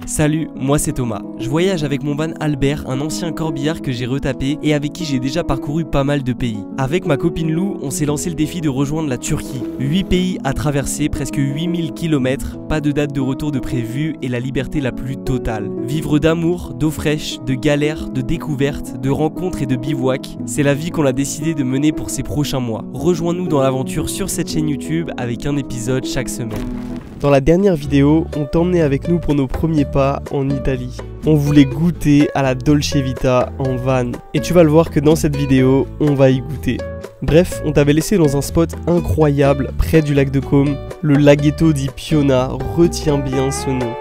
Salut, moi c'est Thomas. Je voyage avec mon van Albert, un ancien corbillard que j'ai retapé et avec qui j'ai déjà parcouru pas mal de pays. Avec ma copine Lou, on s'est lancé le défi de rejoindre la Turquie. 8 pays à traverser, presque 8000 km, pas de date de retour de prévu et la liberté la plus totale. Vivre d'amour, d'eau fraîche, de galères, de découvertes, de rencontres et de bivouac, c'est la vie qu'on a décidé de mener pour ces prochains mois. Rejoins-nous dans l'aventure sur cette chaîne YouTube avec un épisode chaque semaine. Dans la dernière vidéo, on t'emmenait avec nous pour nos premiers pas en Italie. On voulait goûter à la Dolce Vita en van. Et tu vas le voir que dans cette vidéo, on va y goûter. Bref, on t'avait laissé dans un spot incroyable près du lac de Côme. Le laghetto di Piona, retiens bien ce nom.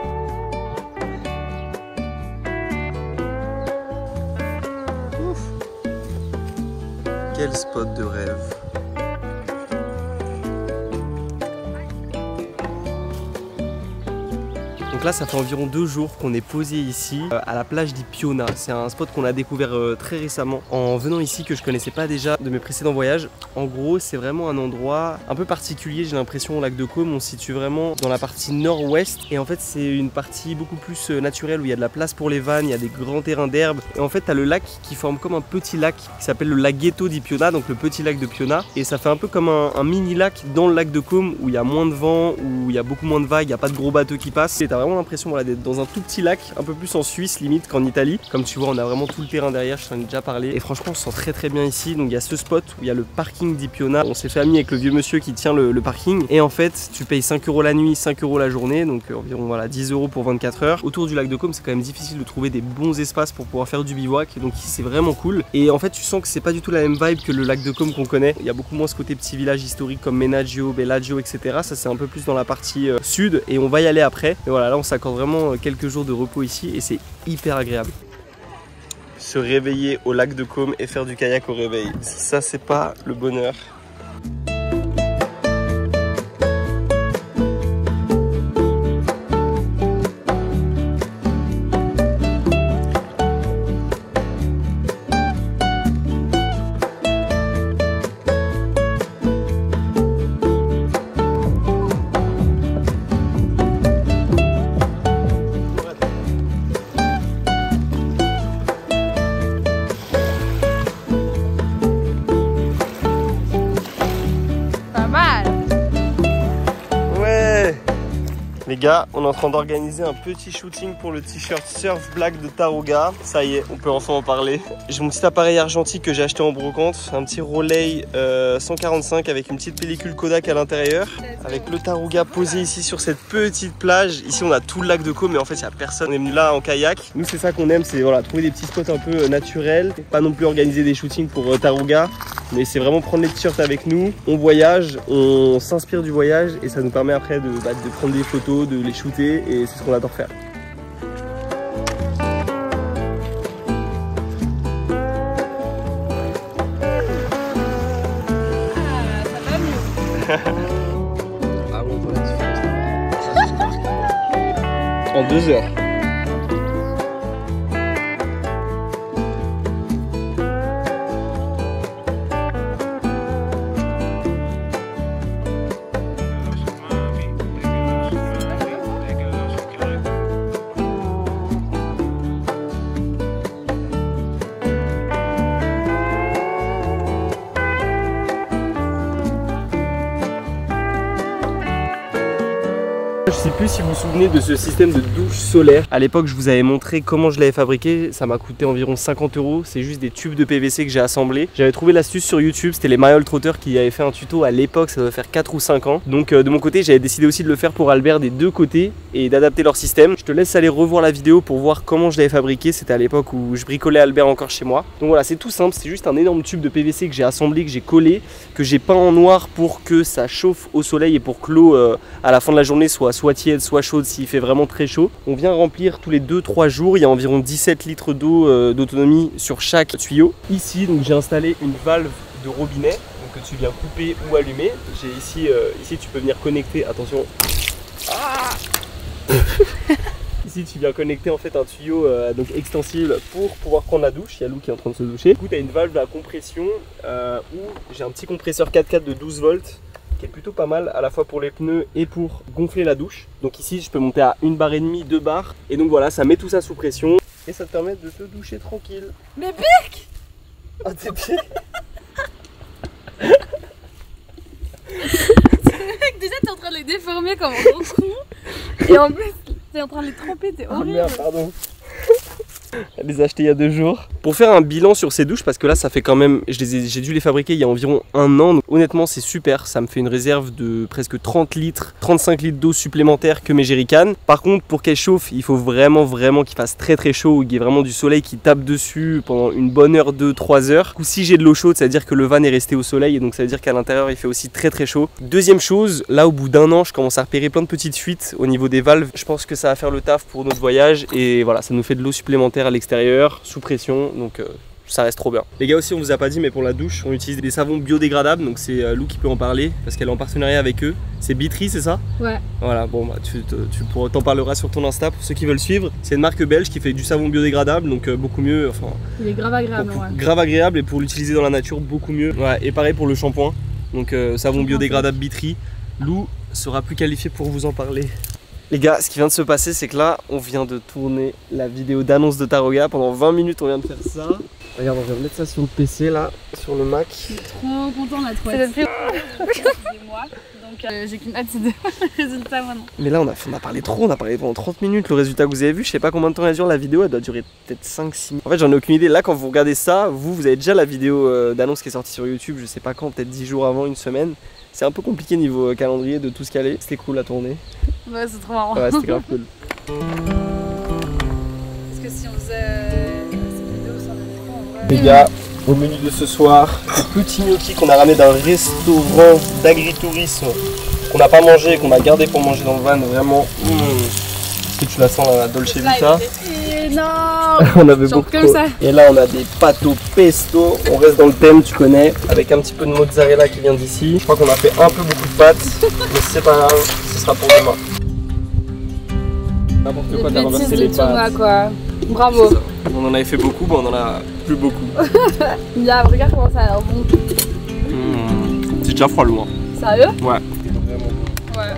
Ouf. Quel spot de rêve. Donc là ça fait environ 2 jours qu'on est posé ici à la plage di Piona. C'est un spot qu'on a découvert très récemment en venant ici, que je connaissais pas déjà de mes précédents voyages. En gros c'est vraiment un endroit un peu particulier, j'ai l'impression, au lac de Côme. On se situe vraiment dans la partie nord-ouest et en fait c'est une partie beaucoup plus naturelle où il y a de la place pour les vannes, il y a des grands terrains d'herbe et en fait tu as le lac qui forme comme un petit lac qui s'appelle le laghetto di Piona, donc le petit lac de Piona, et ça fait un peu comme un mini lac dans le lac de Côme où il y a moins de vent, où il y a beaucoup moins de vagues, il n'y a pas de gros bateaux qui passent et t'as vraiment l'impression d'être dans un tout petit lac, un peu plus en Suisse limite qu'en Italie. Comme tu vois, on a vraiment tout le terrain derrière, je t'en ai déjà parlé. Et franchement, on se sent très bien ici. Donc il y a ce spot où il y a le parking di Piona. On s'est fait ami avec le vieux monsieur qui tient le parking. Et en fait, tu payes 5 € la nuit, 5 € la journée. Donc environ voilà, 10 € pour 24 heures. Autour du lac de Côme, c'est quand même difficile de trouver des bons espaces pour pouvoir faire du bivouac. Donc ici, c'est vraiment cool. Et en fait, tu sens que c'est pas du tout la même vibe que le lac de Côme qu'on connaît. Il y a beaucoup moins ce côté petit village historique comme Menaggio, Bellagio, etc. Ça, c'est un peu plus dans la partie sud. Et on va y aller après. Et voilà, là, on s'accorde vraiment quelques jours de repos ici et c'est hyper agréable. Se réveiller au lac de Côme et faire du kayak au réveil, ça c'est pas le bonheur. Les gars, on est en train d'organiser un petit shooting pour le t-shirt Surf Black de Tarouga. Ça y est, on peut enfin en parler. J'ai mon petit appareil argentique que j'ai acheté en brocante, un petit Rolei 145 avec une petite pellicule Kodak à l'intérieur, avec le Tarouga posé ici sur cette petite plage. Ici on a tout le lac de Côme, mais en fait il n'y a personne. On est venu là en kayak. Nous c'est ça qu'on aime, c'est voilà, trouver des petits spots un peu naturels, pas non plus organiser des shootings pour Tarouga, mais c'est vraiment prendre les t-shirts avec nous. On voyage, on s'inspire du voyage et ça nous permet après de prendre des photos, de les shooter, et c'est ce qu'on adore faire. En 2 heures. Je sais plus si vous vous souvenez de ce système de douche solaire. À l'époque, je vous avais montré comment je l'avais fabriqué. Ça m'a coûté environ 50 €. C'est juste des tubes de PVC que j'ai assemblés. J'avais trouvé l'astuce sur YouTube. C'était les Mariol Trotter qui avaient fait un tuto à l'époque. Ça doit faire 4 ou 5 ans. Donc de mon côté, j'avais décidé aussi de le faire pour Albert des deux côtés et d'adapter leur système. Je te laisse aller revoir la vidéo pour voir comment je l'avais fabriqué. C'était à l'époque où je bricolais Albert encore chez moi. Donc voilà, c'est tout simple. C'est juste un énorme tube de PVC que j'ai assemblé, que j'ai collé, que j'ai peint en noir pour que ça chauffe au soleil et pour que l'eau à la fin de la journée soit tiède, soit chaude s'il fait vraiment très chaud. On vient remplir tous les 2-3 jours. Il y a environ 17 litres d'eau d'autonomie sur chaque tuyau. Ici, donc j'ai installé une valve de robinet donc, que tu viens couper ou allumer. J'ai ici, ici tu peux venir connecter. Attention. Ah Ici tu viens connecter en fait un tuyau donc extensible pour pouvoir prendre la douche. Il y a Lou qui est en train de se doucher. Du coup tu as une valve à compression où j'ai un petit compresseur 4x4 de 12 volts qui est plutôt pas mal à la fois pour les pneus et pour gonfler la douche. Donc ici je peux monter à 1,5 bar, 2 bars et donc voilà, ça met tout ça sous pression et ça te permet de te doucher tranquille. Mais Birk! Ah tes pieds. Déjà t'es en train de les déformer comme un gros con et en plus t'es en train de les tremper, t'es horrible. Merde, pardon. Elle les a achetés il y a 2 jours. Pour faire un bilan sur ces douches, parce que là ça fait quand même, j'ai dû les fabriquer il y a environ 1 an. Donc, honnêtement c'est super, ça me fait une réserve de presque 30 litres, 35 litres d'eau supplémentaire que mes jerrycans. Par contre pour qu'elles chauffent, il faut vraiment qu'il fasse très chaud, qu'il y ait vraiment du soleil qui tape dessus pendant une bonne heure, 2-3 heures. Du coup, si j'ai de l'eau chaude, ça veut dire que le van est resté au soleil et donc ça veut dire qu'à l'intérieur il fait aussi très chaud. Deuxième chose, là au bout d'1 an, je commence à repérer plein de petites fuites au niveau des valves. Je pense que ça va faire le taf pour notre voyage et voilà, ça nous fait de l'eau supplémentaire à l'extérieur, sous pression, donc ça reste trop bien. Les gars aussi on vous a pas dit mais pour la douche on utilise des savons biodégradables, donc c'est Lou qui peut en parler parce qu'elle est en partenariat avec eux. C'est Bitry, c'est ça? Ouais. Voilà, bon bah tu t'en parleras sur ton Insta pour ceux qui veulent suivre. C'est une marque belge qui fait du savon biodégradable, donc beaucoup mieux, enfin... Il est grave agréable, ouais. Grave agréable et pour l'utiliser dans la nature beaucoup mieux. Ouais, et pareil pour le shampoing, donc savon biodégradable Bitry. Lou sera plus qualifié pour vous en parler. Les gars, ce qui vient de se passer, c'est que là, on vient de tourner la vidéo d'annonce de Taroga. Pendant 20 minutes, on vient de faire ça. Regarde, on vient de mettre ça sur le PC, là, sur le Mac. Je suis trop content de la trouver. C'est depuis des mois, donc j'ai qu'une hâte de voir le résultat maintenant. Mais là, on a parlé trop, on a parlé pendant 30 minutes. Le résultat que vous avez vu, je sais pas combien de temps elle dure la vidéo, elle doit durer peut-être 5-6 minutes. En fait, j'en ai aucune idée. Là, quand vous regardez ça, vous avez déjà la vidéo d'annonce qui est sortie sur YouTube, je sais pas quand, peut-être 10 jours avant, 1 semaine. C'est un peu compliqué niveau calendrier de tout se caler. C'était cool à tourner. Ouais, c'est trop marrant. Ouais, c'était grave cool. Parce que si on faisait cette vidéo sur l'écran, en vrai... Les gars, au menu de ce soir, le petit gnocchi qu'on a ramené d'un restaurant d'agritourisme qu'on n'a pas mangé et qu'on a gardé pour manger dans le van, vraiment. Est-ce que tu la sens la Dolce Vita? Énorme. On avait genre beaucoup comme ça. Et là on a des pâtes au pesto, on reste dans le thème, tu connais, avec un petit peu de mozzarella qui vient d'ici. Je crois qu'on a fait un peu beaucoup de pâtes, mais c'est pas grave, ce sera pour demain. N'importe quoi, t'as ramassé les pâtes. Quoi. Bravo. On en avait fait beaucoup, mais on en a plus beaucoup. Bien, regarde comment ça a l'air bon. C'est déjà froid loin. Sérieux? Ouais. Ouais.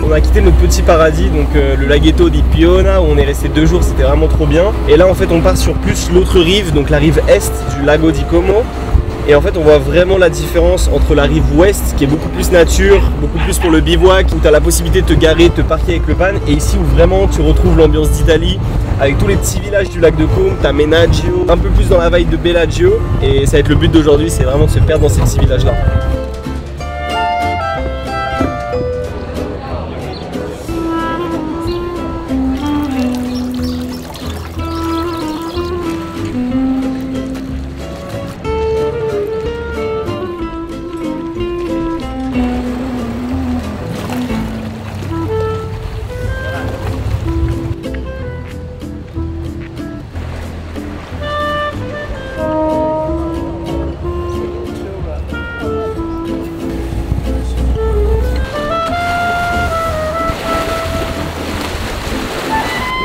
On a quitté notre petit paradis, donc le laghetto di Piona, où on est resté 2 jours, c'était vraiment trop bien. Et là en fait on part sur plus l'autre rive, donc la rive est du lago di Como. Et en fait on voit vraiment la différence entre la rive ouest qui est beaucoup plus nature, beaucoup plus pour le bivouac, où tu as la possibilité de te garer, de te parquer avec le van, et ici où vraiment tu retrouves l'ambiance d'Italie avec tous les petits villages du lac de Como, tu as Menaggio, un peu plus dans la vibe de Bellagio, et ça va être le but d'aujourd'hui, c'est vraiment de se perdre dans ces petits villages là.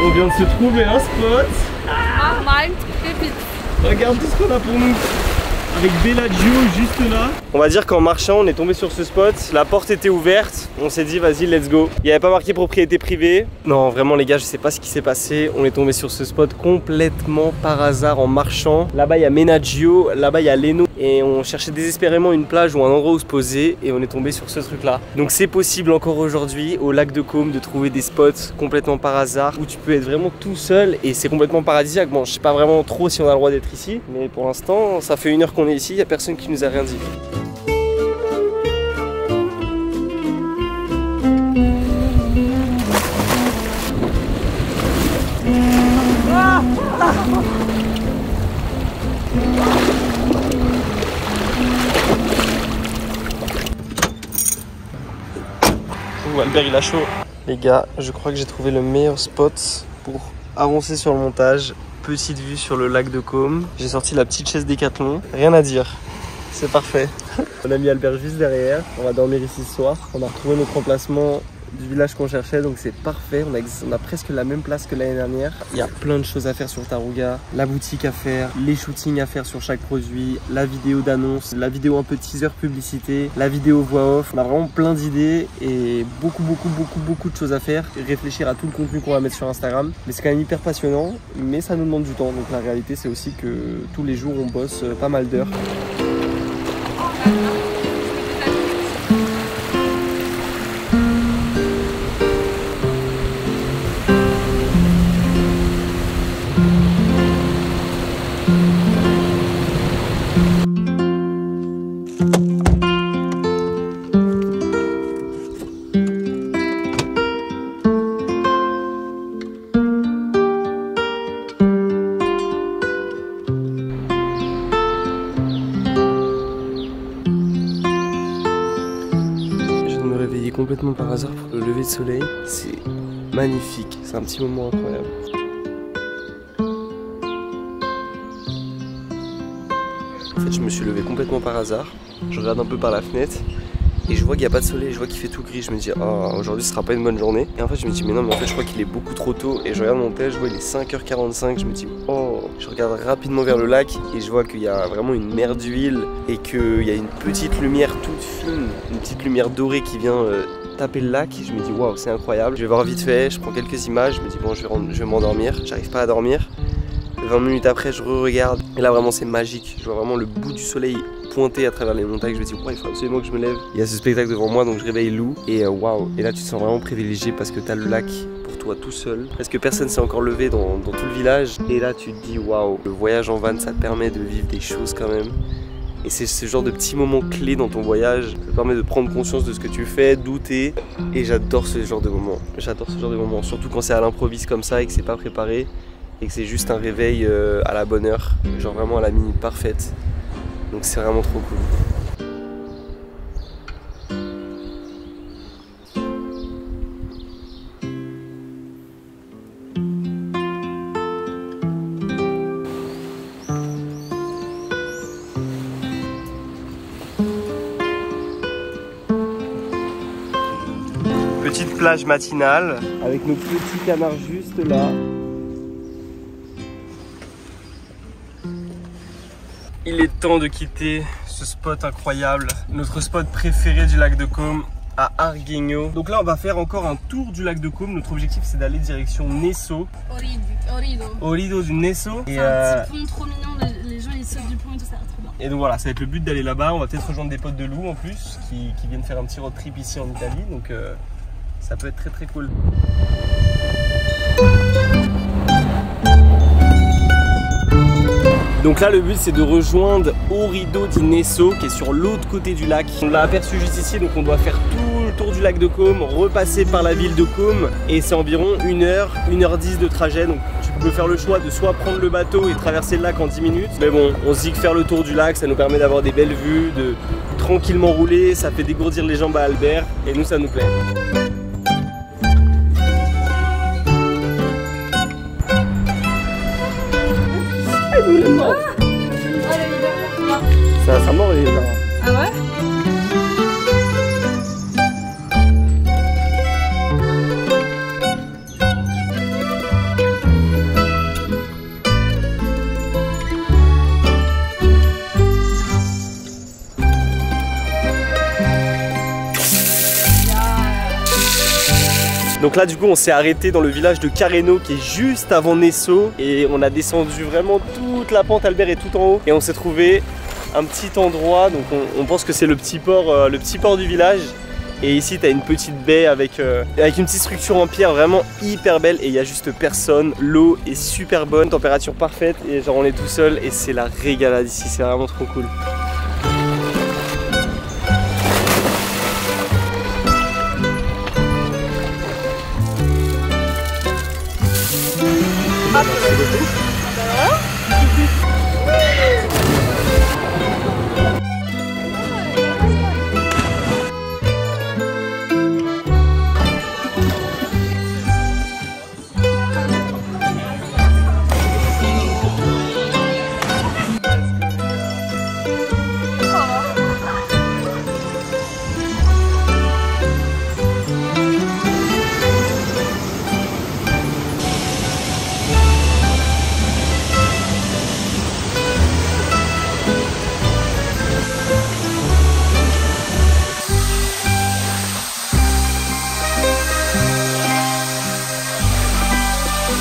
On vient de se trouver un spot. Regarde tout ce qu'on a pour nous. Avec Bellagio juste là. On va dire qu'en marchant on est tombé sur ce spot, la porte était ouverte, on s'est dit vas-y let's go. Il n'y avait pas marqué propriété privée. Non vraiment les gars je sais pas ce qui s'est passé, on est tombé sur ce spot complètement par hasard en marchant. Là-bas il y a Menaggio, là-bas il y a Leno et on cherchait désespérément une plage ou un endroit où se poser et on est tombé sur ce truc là. Donc c'est possible encore aujourd'hui au lac de Como de trouver des spots complètement par hasard où tu peux être vraiment tout seul et c'est complètement paradisiaque. Bon je sais pas vraiment trop si on a le droit d'être ici mais pour l'instant ça fait 1 heure qu'on est ici, il n'y a personne qui nous a rien dit. Albert il a chaud. Les gars, je crois que j'ai trouvé le meilleur spot pour avancer sur le montage. Petite vue sur le lac de Caume. J'ai sorti la petite chaise Décathlon. Rien à dire. C'est parfait. On a mis Albert juste derrière. On va dormir ici ce soir. On a retrouvé notre emplacement du village qu'on cherchait, donc c'est parfait. On a presque la même place que l'année dernière. Il y a plein de choses à faire sur Tarouga, la boutique à faire, les shootings à faire sur chaque produit, la vidéo d'annonce, la vidéo un peu teaser publicité, la vidéo voix off. On a vraiment plein d'idées et beaucoup de choses à faire. Réfléchir à tout le contenu qu'on va mettre sur Instagram, mais c'est quand même hyper passionnant, mais ça nous demande du temps. Donc la réalité c'est aussi que tous les jours on bosse pas mal d'heures. Complètement par hasard pour le lever de soleil, c'est magnifique, c'est un petit moment incroyable. En fait je me suis levé complètement par hasard, je regarde un peu par la fenêtre et je vois qu'il n'y a pas de soleil, je vois qu'il fait tout gris, je me dis oh, aujourd'hui ce sera pas une bonne journée. Et en fait je me dis mais non mais en fait je crois qu'il est beaucoup trop tôt et je regarde mon tel, je vois il est 5h45, je me dis oh, je regarde rapidement vers le lac et je vois qu'il y a vraiment une mer d'huile et qu'il y a une petite lumière toute fine, une petite lumière dorée qui vient taper le lac. Je me dis waouh c'est incroyable, je vais voir vite fait, je prends quelques images, je me dis bon je vais m'endormir, j'arrive pas à dormir. 20 minutes après je re-regarde et là vraiment c'est magique, je vois vraiment le bout du soleil pointer à travers les montagnes, je me dis wow, il faut absolument que je me lève. Il y a ce spectacle devant moi donc je réveille Lou et waouh, et là tu te sens vraiment privilégié parce que tu as le lac pour toi tout seul, presque personne s'est encore levé dans tout le village et là tu te dis waouh, le voyage en van ça te permet de vivre des choses quand même. Et c'est ce genre de petits moments clés dans ton voyage, ça te permet de prendre conscience de ce que tu fais, douter. Et j'adore ce genre de moments, surtout quand c'est à l'improviste comme ça et que c'est pas préparé et que c'est juste un réveil à la bonne heure, genre vraiment à la minute parfaite. Donc c'est vraiment trop cool. Petite plage matinale avec nos petits canards juste là. Il est temps de quitter ce spot incroyable, notre spot préféré du lac de Caume à Arguinho. Donc là on va faire encore un tour du lac de Caume. Notre objectif c'est d'aller direction Nesso. Orido du Nesso. C'est un petit pont trop mignon, les gens ils sautent du pont et tout ça, trop bien. Et donc voilà, ça va être le but d'aller là-bas. On va peut-être rejoindre des potes de Lou en plus qui viennent faire un petit road trip ici en Italie. Donc ça peut être très cool. Donc là le but c'est de rejoindre Orido di Nesso qui est sur l'autre côté du lac. On l'a aperçu juste ici donc on doit faire tout le tour du lac de Caume, repasser par la ville de Caume et c'est environ 1h10 de trajet. Donc tu peux faire le choix de soit prendre le bateau et traverser le lac en 10 minutes. Mais bon, on se dit que faire le tour du lac ça nous permet d'avoir des belles vues, de tranquillement rouler, ça fait dégourdir les jambes à Albert et nous ça nous plaît. Ça mord les gars. Ah ouais? Donc là du coup on s'est arrêté dans le village de Careno qui est juste avant Nesso et on a descendu vraiment toute la pente, Albert est tout en haut et on s'est trouvé un petit endroit, donc on pense que c'est le petit port du village. Et ici tu as une petite baie avec une petite structure en pierre vraiment hyper belle et il n'y a juste personne. L'eau est super bonne, température parfaite et genre on est tout seul et c'est la régalade ici, c'est vraiment trop cool.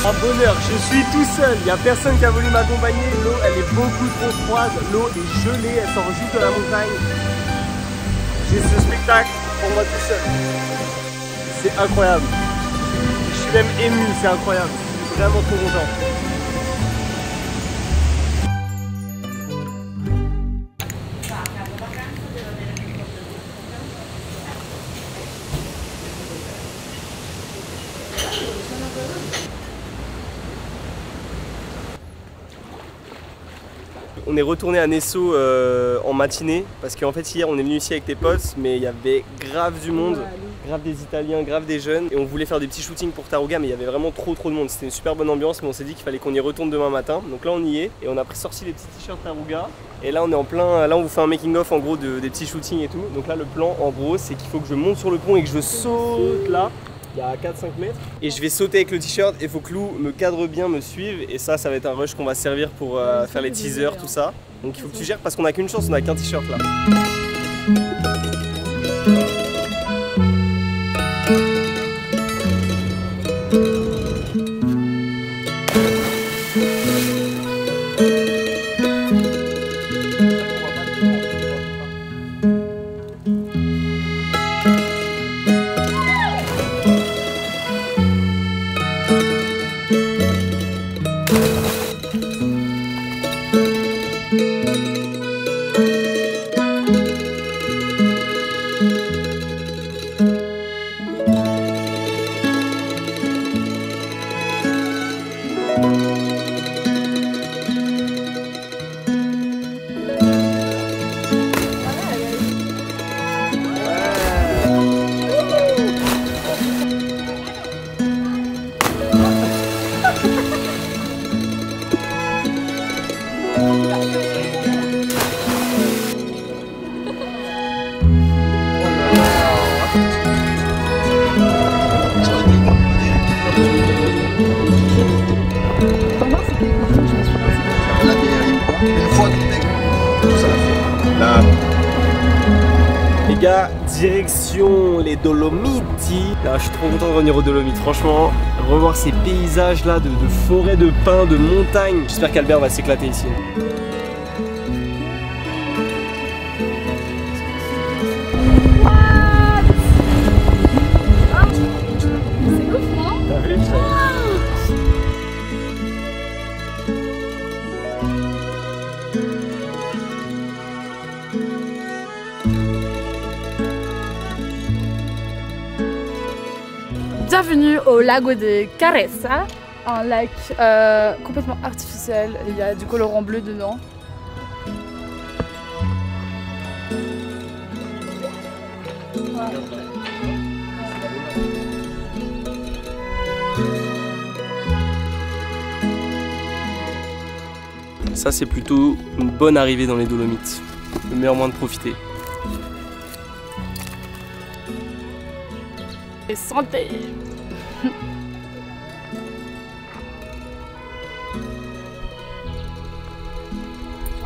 un bonheur, je suis tout seul, il n'y a personne qui a voulu m'accompagner, l'eau elle est beaucoup trop froide, l'eau est gelée, elle sort juste de la montagne. J'ai ce spectacle pour moi tout seul. C'est incroyable. Je suis même ému, c'est incroyable. Je suis vraiment trop content. On est retourné à Nesso en matinée parce qu'en fait hier on est venu ici avec tes potes mais il y avait grave du monde, grave des Italiens, grave des jeunes et on voulait faire des petits shootings pour Tarouga mais il y avait vraiment trop de monde. C'était une super bonne ambiance mais on s'est dit qu'il fallait qu'on y retourne demain matin. Donc là on y est et on a sorti les petits t-shirts Tarouga et là on est en plein, là on vous fait un making of en gros des petits shootings et tout. Donc là le plan en gros c'est qu'il faut que je monte sur le pont et que je saute là. Il y a 4-5 mètres et je vais sauter avec le t-shirt et il faut que Lou me cadre bien, me suive et ça va être un rush qu'on va servir pour faire les teasers, tout ça. Donc il faut que tu gères parce qu'on a qu'une chance, on a qu'un t-shirt là. Les gars, direction les Dolomites. Là, je suis trop content de revenir aux Dolomites. Franchement, revoir ces paysages là de forêt, de pins, de montagnes. J'espère qu'Albert va s'éclater ici. C'est ouf, non? T'as vu? Bienvenue au lago de Caressa, un lac complètement artificiel, il y a du colorant bleu dedans. Voilà. Ça c'est plutôt une bonne arrivée dans les Dolomites, le meilleur moyen de profiter. Et santé.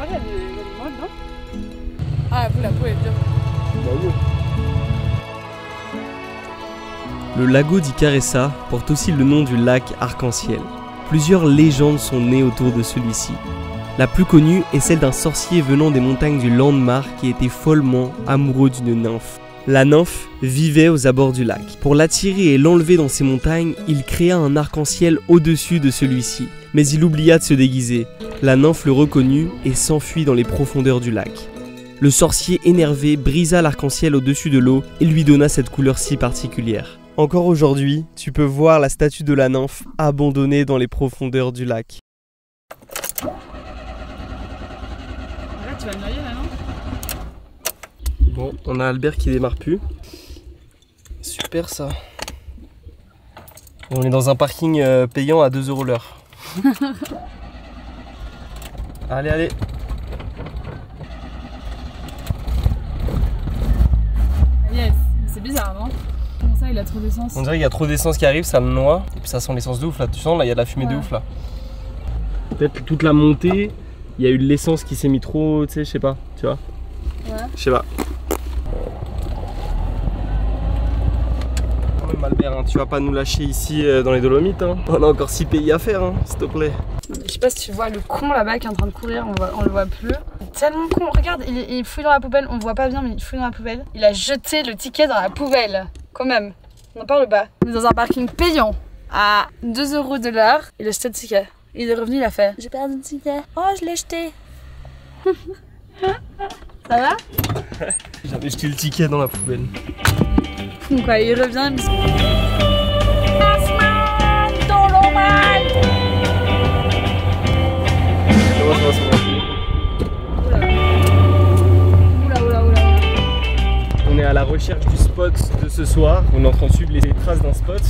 Ah, il y a des modes, non? Ah, vous, la peau est dure. Le lago di Caressa porte aussi le nom du lac Arc-en-Ciel. Plusieurs légendes sont nées autour de celui-ci. La plus connue est celle d'un sorcier venant des montagnes du Landmar qui était follement amoureux d'une nymphe. La nymphe vivait aux abords du lac. Pour l'attirer et l'enlever dans ces montagnes, il créa un arc-en-ciel au-dessus de celui-ci. Mais il oublia de se déguiser. La nymphe le reconnut et s'enfuit dans les profondeurs du lac. Le sorcier énervé brisa l'arc-en-ciel au-dessus de l'eau et lui donna cette couleur si particulière. Encore aujourd'hui, tu peux voir la statue de la nymphe abandonnée dans les profondeurs du lac. Là, tu vas me noyer là, non? Bon, on a Albert qui démarre plus. Super ça. On est dans un parking payant à 2 € l'heure. Allez, allez. Yes, c'est bizarre, non? Comment ça, il a trop d'essence? On dirait qu'il y a trop d'essence qui arrive, ça le noie. Et puis ça sent l'essence de ouf là. Tu sens là, il y a de la fumée de ouf là. Peut-être toute la montée, il y a eu de l'essence qui s'est mis trop, tu sais, je sais pas, tu vois. Ouais. Je sais pas. Quand même Albert, faire, hein. Tu vas pas nous lâcher ici dans les Dolomites, hein. On a encore 6 pays à faire, hein, s'il te plaît. Je sais pas si tu vois le con là-bas qui est en train de courir, on le voit plus. Tellement con, regarde, il fouille dans la poubelle, on voit pas bien mais il fouille dans la poubelle. Il a jeté le ticket dans la poubelle, quand même. On en parle pas. On est dans un parking payant à 2 € de l'heure. Il a jeté le ticket. Il est revenu, il a fait j'ai perdu le ticket. Oh, je l'ai jeté. Ça va? J'avais jeté le ticket dans la poubelle. Donc quoi, il revient, il me dit on est à la recherche du spot de ce soir. On est en train de suivre les traces d'un spot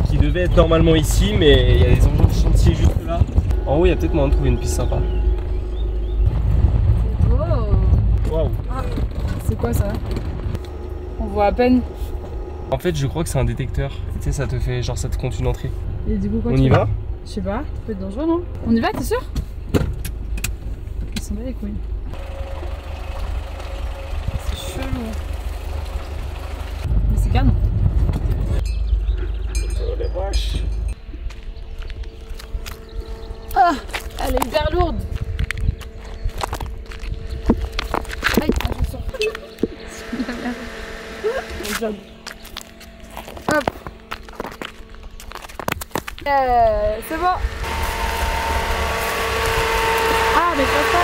qui devait être normalement ici, mais il y a des engins de chantier juste là. En haut, il y a peut-être moyen de trouver une piste sympa. Waouh! C'est quoi ça? On voit à peine. En fait, je crois que c'est un détecteur. Tu sais, ça te fait genre ça te compte une entrée. Et du coup, quoi, on y va? Je sais pas, ça peut être dangereux, non? On y va, t'es sûr? On s'en bat les couilles. C'est chelou. Mais c'est canon. Oh les vaches! Ah! Elle est hyper lourde! Aïe, je sors. La merde. Hop! C'est bon! Ah, mais pas ça!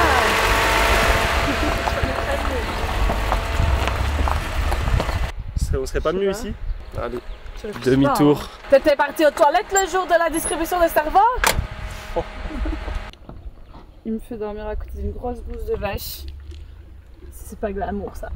On serait pas mieux ici? Allez, Hein. demi-tour. T'étais parti aux toilettes le jour de la distribution des servants? Oh. Il me fait dormir à côté d'une grosse bouse de vache. C'est pas glamour ça.